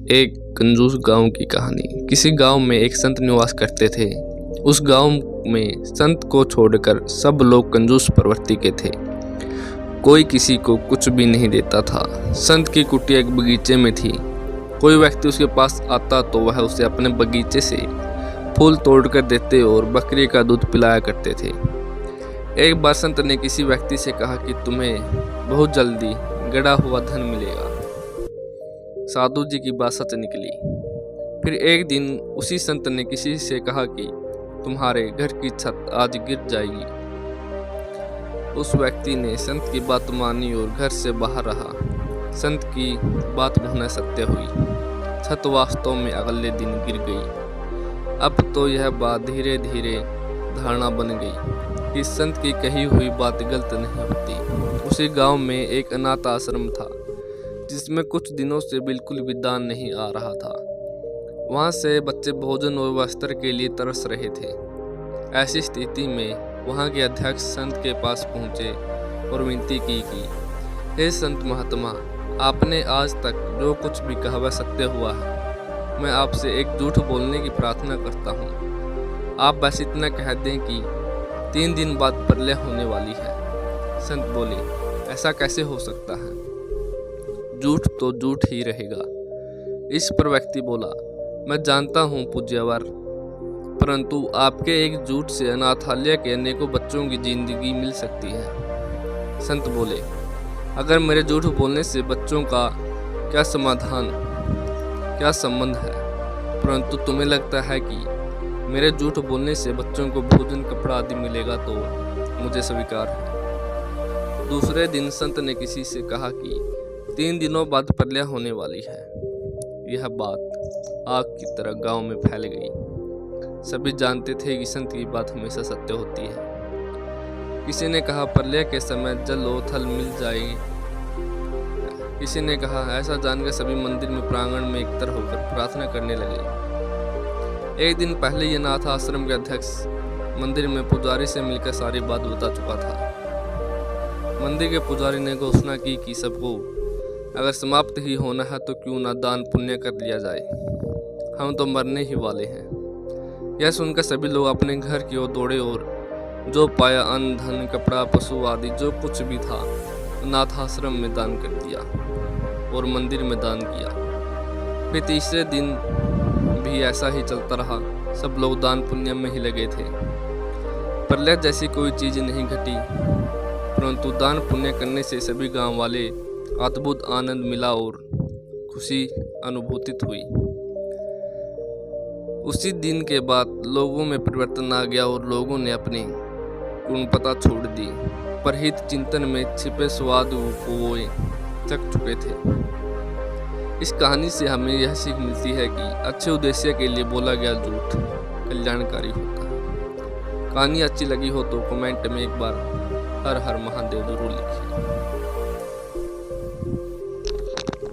एक कंजूस गांव की कहानी। किसी गांव में एक संत निवास करते थे। उस गांव में संत को छोड़कर सब लोग कंजूस प्रवृत्ति के थे। कोई किसी को कुछ भी नहीं देता था। संत की कुटिया एक बगीचे में थी। कोई व्यक्ति उसके पास आता तो वह उसे अपने बगीचे से फूल तोड़कर देते और बकरी का दूध पिलाया करते थे। एक बार संत ने किसी व्यक्ति से कहा कि तुम्हें बहुत जल्दी गड़ा हुआ धन मिलेगा। साधु जी की बात सच निकली। फिर एक दिन उसी संत ने किसी से कहा कि तुम्हारे घर की छत आज गिर जाएगी। उस व्यक्ति ने संत की बात मानी और घर से बाहर रहा। संत की बात पुनः सत्य हुई। छत वास्तव में अगले दिन गिर गई। अब तो यह बात धीरे धीरे धारणा बन गई कि संत की कही हुई बात गलत नहीं होती। उसी गांव में एक अनाथ आश्रम था जिसमें कुछ दिनों से बिल्कुल भी दान नहीं आ रहा था। वहां से बच्चे भोजन और वस्त्र के लिए तरस रहे थे। ऐसी स्थिति में वहां के अध्यक्ष संत के पास पहुंचे और विनती की कि हे संत महात्मा, आपने आज तक जो कुछ भी कहा वह सत्य हुआ है। मैं आपसे एक झूठ बोलने की प्रार्थना करता हूँ। आप बस इतना कह दें कि 3 दिन बाद प्रलय होने वाली है। संत बोले, ऐसा कैसे हो सकता है? झूठ तो झूठ ही रहेगा। इस पर व्यक्ति बोला, मैं जानता हूँ पूज्यवर, परंतु आपके एक झूठ से अनाथालय के अनेकों बच्चों की जिंदगी मिल सकती है। संत बोले, अगर मेरे झूठ बोलने से बच्चों का क्या समाधान, क्या संबंध है, परंतु तुम्हें लगता है कि मेरे झूठ बोलने से बच्चों को भोजन कपड़ा आदि मिलेगा तो मुझे स्वीकार है। दूसरे दिन संत ने किसी से कहा कि 3 दिनों बाद प्रलय होने वाली है। यह बात आग की तरह गांव में फैल गई। सभी जानते थे कि संत की बात हमेशा सत्य होती है। किसी ने कहा प्रलय के समय जल और थल मिल जाएगी। किसी ने कहा, ऐसा जानकर सभी मंदिर में प्रांगण में एकत्र होकर प्रार्थना करने लगे। एक दिन पहले ही अनाथ आश्रम के अध्यक्ष मंदिर में पुजारी से मिलकर सारी बात बता चुका था। मंदिर के पुजारी ने घोषणा की कि सबको अगर समाप्त ही होना है तो क्यों ना दान पुण्य कर लिया जाए, हम तो मरने ही वाले हैं। यह सुनकर सभी लोग अपने घर की ओर दौड़े और जो पाया अन्न धन कपड़ा पशु आदि जो कुछ भी था अनाथ आश्रम में दान कर दिया और मंदिर में दान किया। फिर तीसरे दिन भी ऐसा ही चलता रहा। सब लोग दान पुण्य में ही लगे थे। प्रलय जैसी कोई चीज नहीं घटी, परंतु दान पुण्य करने से सभी गांव वाले अद्भुत आनंद मिला और खुशी अनुभूतित हुई। उसी दिन के बाद लोगों में परिवर्तन आ गया और लोगों ने अपनी गुणवत्ता छोड़ दी। परहित चिंतन में छिपे स्वाद को वो चख चुके थे। इस कहानी से हमें यह सीख मिलती है कि अच्छे उद्देश्य के लिए बोला गया झूठ कल्याणकारी होता है। कहानी अच्छी लगी हो तो कमेंट में एक बार हर हर महादेव जरूर लिखिए।